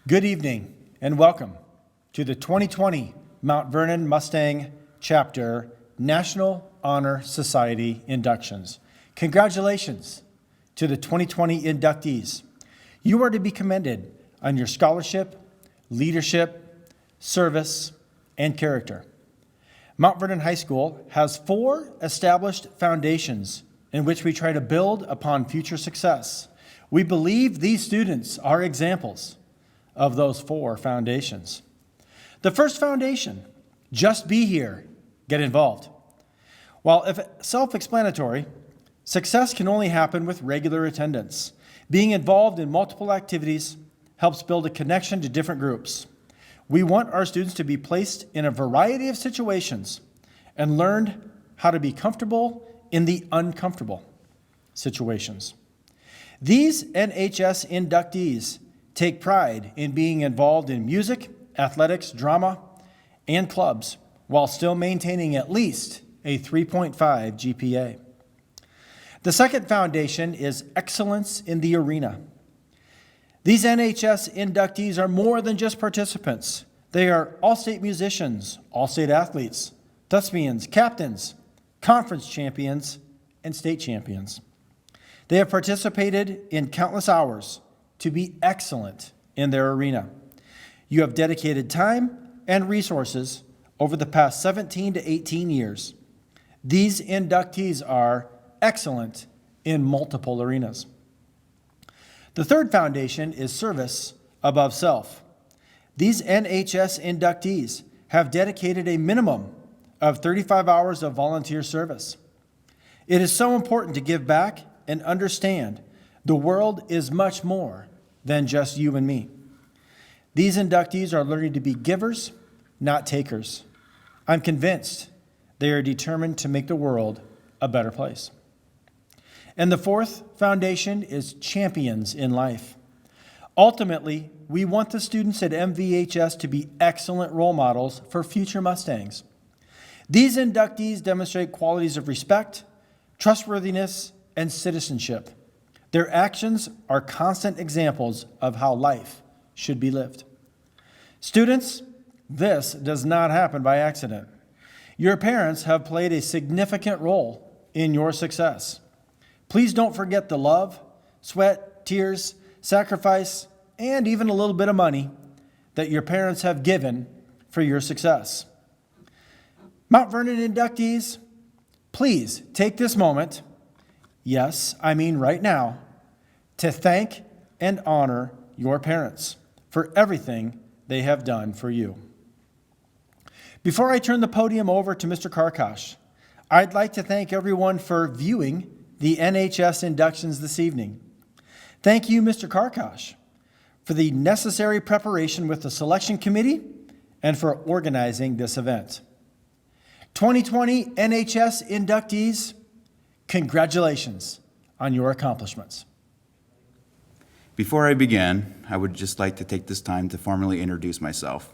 Good evening and welcome to the 2020 Mount Vernon Mustang Chapter National Honor Society inductions. Congratulations to the 2020 inductees. You are to be commended on your scholarship, leadership, service, and character. Mount Vernon High School has 4 established foundations in which we try to build upon future success. We believe these students are examples of those 4 foundations. The first foundation, just be here, get involved. While if self-explanatory, success can only happen with regular attendance. Being involved in multiple activities helps build a connection to different groups. We want our students to be placed in a variety of situations and learn how to be comfortable in the uncomfortable situations. These NHS inductees take pride in being involved in music, athletics, drama, and clubs while still maintaining at least a 3.5 GPA. The second foundation is excellence in the arena. These NHS inductees are more than just participants. They are all-state musicians, all-state athletes, thespians, captains, conference champions, and state champions. They have participated in countless hours to be excellent in their arena. You have dedicated time and resources over the past 17 to 18 years. These inductees are excellent in multiple arenas. The third foundation is service above self. These NHS inductees have dedicated a minimum of 35 hours of volunteer service. It is so important to give back and understand the world is much more than just you and me. These inductees are learning to be givers, not takers. I'm convinced they are determined to make the world a better place. And the fourth foundation is champions in life. Ultimately, we want the students at MVHS to be excellent role models for future Mustangs. These inductees demonstrate qualities of respect, trustworthiness, and citizenship. Their actions are constant examples of how life should be lived. Students, this does not happen by accident. Your parents have played a significant role in your success. Please don't forget the love, sweat, tears, sacrifice, and even a little bit of money that your parents have given for your success. Mount Vernon inductees, please take this moment, yes, I mean right now, to thank and honor your parents for everything they have done for you. Before I turn the podium over to Mr. Karkash, I'd like to thank everyone for viewing the NHS inductions this evening. Thank you, Mr. Karkash, for the necessary preparation with the selection committee and for organizing this event. 2020 NHS inductees, congratulations on your accomplishments. Before I begin, I would just like to take this time to formally introduce myself.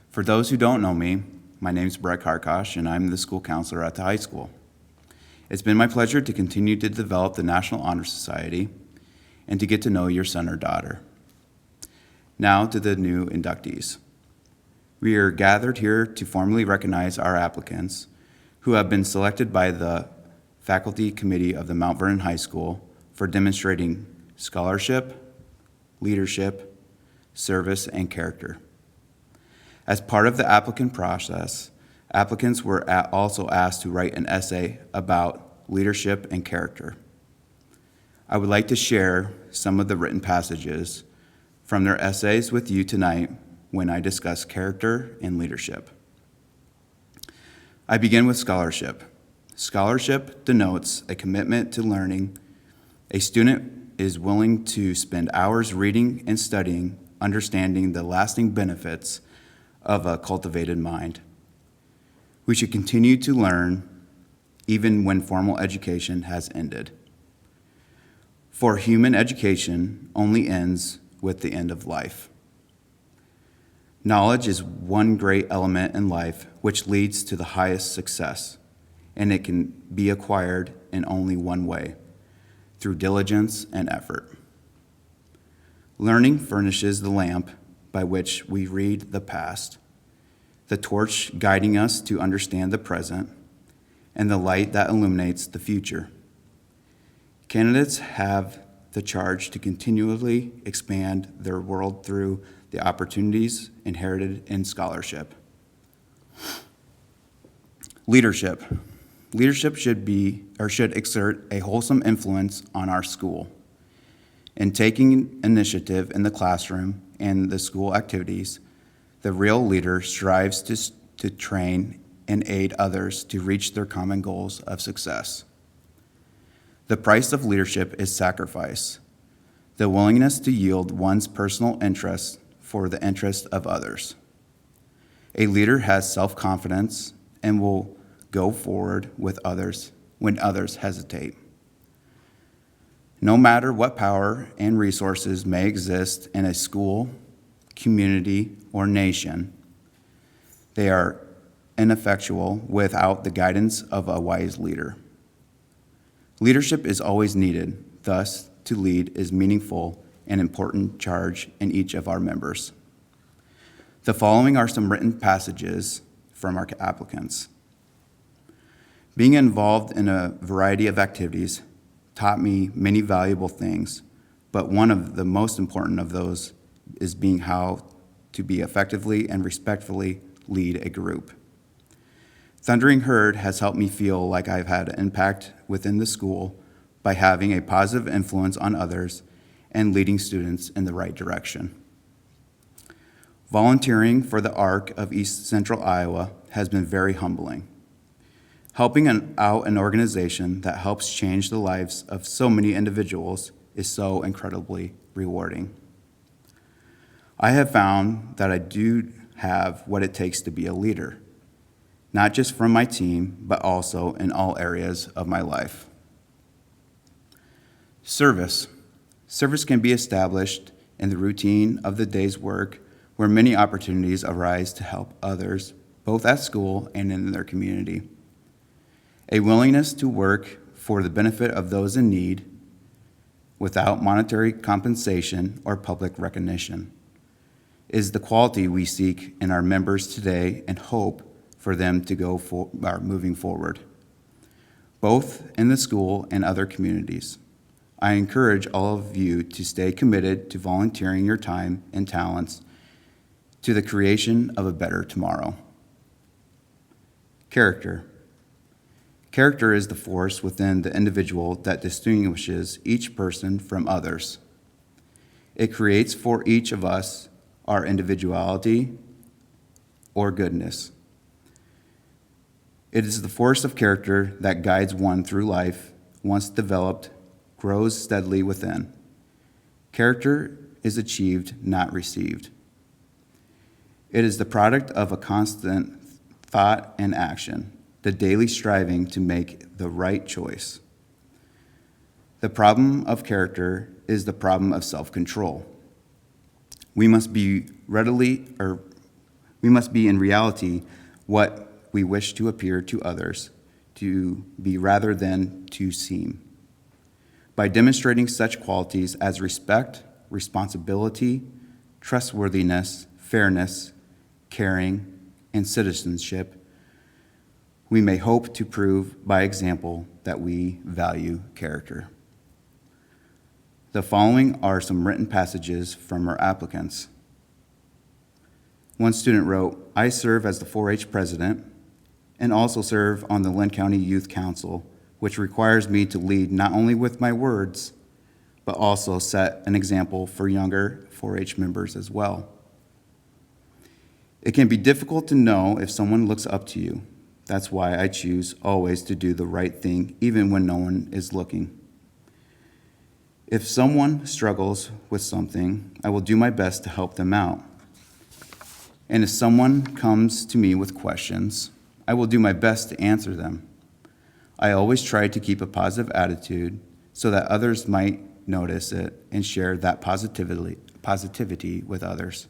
For those who don't know me, my name is Brett Karkash, and I'm the school counselor at the high school. It's been my pleasure to continue to develop the National Honor Society and to get to know your son or daughter. Now to the new inductees. We are gathered here to formally recognize our applicants who have been selected by the faculty committee of the Mount Vernon High School for demonstrating scholarship, leadership, service, and character. As part of the applicant process, applicants were also asked to write an essay about leadership and character. I would like to share some of the written passages from their essays with you tonight when I discuss character and leadership. I begin with scholarship. Scholarship denotes a commitment to learning. A student is willing to spend hours reading and studying, understanding the lasting benefits of a cultivated mind. We should continue to learn even when formal education has ended. For human education only ends with the end of life. Knowledge is one great element in life which leads to the highest success, and it can be acquired in only one way, through diligence and effort. Learning furnishes the lamp by which we read the past, the torch guiding us to understand the present, and the light that illuminates the future. Candidates have the charge to continually expand their world through the opportunities inherited in scholarship. Leadership. Leadership should exert a wholesome influence on our school. In taking initiative in the classroom and the school activities, the real leader strives to train and aid others to reach their common goals of success. The price of leadership is sacrifice, the willingness to yield one's personal interests for the interest of others. A leader has self-confidence and will go forward with others when others hesitate. No matter what power and resources may exist in a school, community, or nation, they are ineffectual without the guidance of a wise leader. Leadership is always needed, thus, to lead is meaningful and important charge in each of our members. The following are some written passages from our applicants. Being involved in a variety of activities taught me many valuable things, but one of the most important of those is being how to be effectively and respectfully lead a group. Thundering Herd has helped me feel like I've had an impact within the school by having a positive influence on others and leading students in the right direction. Volunteering for the ARC of East Central Iowa has been very humbling. Helping out an organization that helps change the lives of so many individuals is so incredibly rewarding. I have found that I do have what it takes to be a leader, not just from my team, but also in all areas of my life. Service. Service can be established in the routine of the day's work, where many opportunities arise to help others, both at school and in their community. A willingness to work for the benefit of those in need without monetary compensation or public recognition is the quality we seek in our members today and hope for them to go moving forward, both in the school and other communities. I encourage all of you to stay committed to volunteering your time and talents to the creation of a better tomorrow. Character. Character is the force within the individual that distinguishes each person from others. It creates for each of us our individuality or goodness. It is the force of character that guides one through life. Once developed, grows steadily within. Character is achieved, not received. It is the product of a constant thought and action, the daily striving to make the right choice. The problem of character is the problem of self-control. We must be in reality what we wish to appear to others to be rather than to seem. By demonstrating such qualities as respect, responsibility, trustworthiness, fairness, caring, and citizenship, we may hope to prove by example that we value character. The following are some written passages from our applicants. One student wrote, "I serve as the 4-H president and also serve on the Linn County Youth Council, which requires me to lead not only with my words, but also set an example for younger 4-H members as well. It can be difficult to know if someone looks up to you. That's why I choose always to do the right thing, even when no one is looking. If someone struggles with something, I will do my best to help them out. And if someone comes to me with questions, I will do my best to answer them. I always try to keep a positive attitude so that others might notice it and share that positivity with others."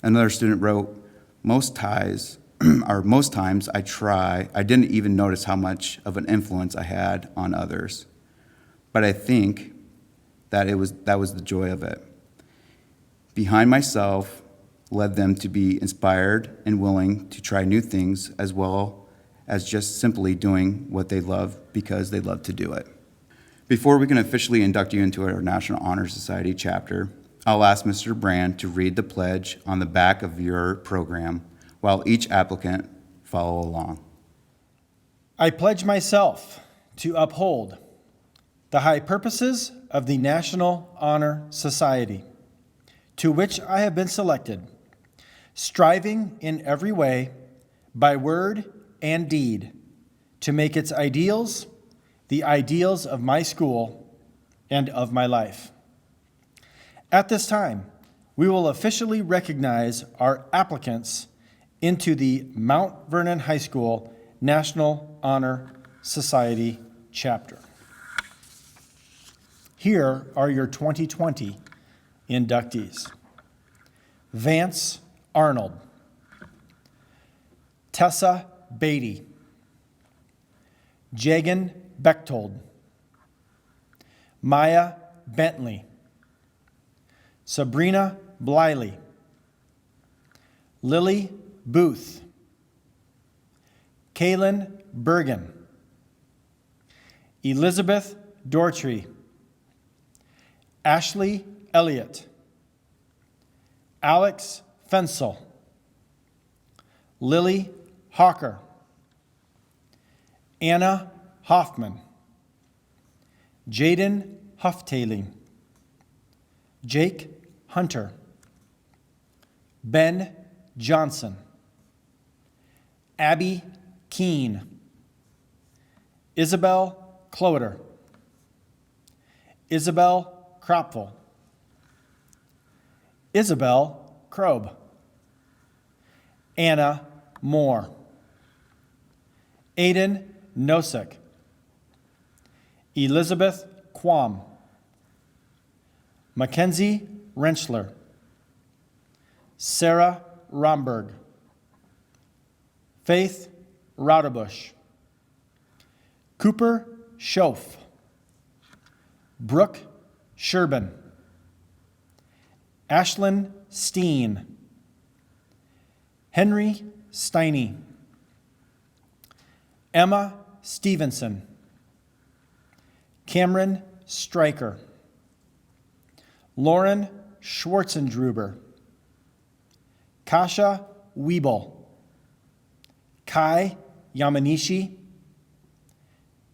Another student wrote, most times I didn't even notice how much of an influence I had on others. But I think that was the joy of it. behind myself led them to be inspired and willing to try new things, as well as just simply doing what they love because they love to do it. Before we can officially induct you into our National Honor Society chapter, I'll ask Mr. Brand to read the pledge on the back of your program while each applicant follow along. I pledge myself to uphold the high purposes of the National Honor Society, to which I have been selected, striving in every way, by word and deed, to make its ideals the ideals of my school and of my life. At this time, we will officially recognize our applicants into the Mount Vernon High School National Honor Society chapter. Here are your 2020 inductees. Vance Arnold, Tessa Beatty, Jagan Bechtold, Maya Bentley, Sabrina Bliley, Lily Booth, Kaylin Bergen, Elizabeth Dortree, Ashley Elliott, Alex Fensel, Lily Hawker, Anna Hoffman, Jaden Huftailing, Jake Hunter, Ben Johnson, Abby Keene, Isabel Cloder, Isabel Kropfel, Isabel Krob, Anna Moore, Aiden Nosek, Elizabeth Quam, Mackenzie Renschler, Sarah Romberg, Faith Raudebusch, Cooper Schoaf, Brooke Sherbin, Ashlyn Steen, Henry Steiney, Emma Stevenson, Cameron Stryker, Lauren Schwartzendruber, Kasha Wiebel, Kai Yamanishi,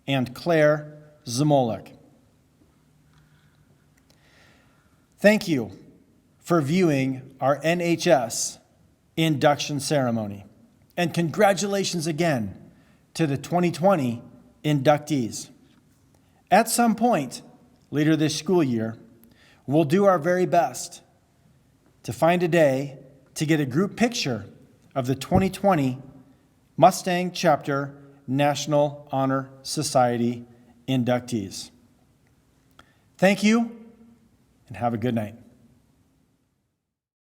and Claire Zamolek. Thank you for viewing our NHS induction ceremony, and congratulations again to the 2020 inductees. At some point later this school year, we'll do our very best to find a day to get a group picture of the 2020 Mustang Chapter National Honor Society inductees. Thank you, and have a good night.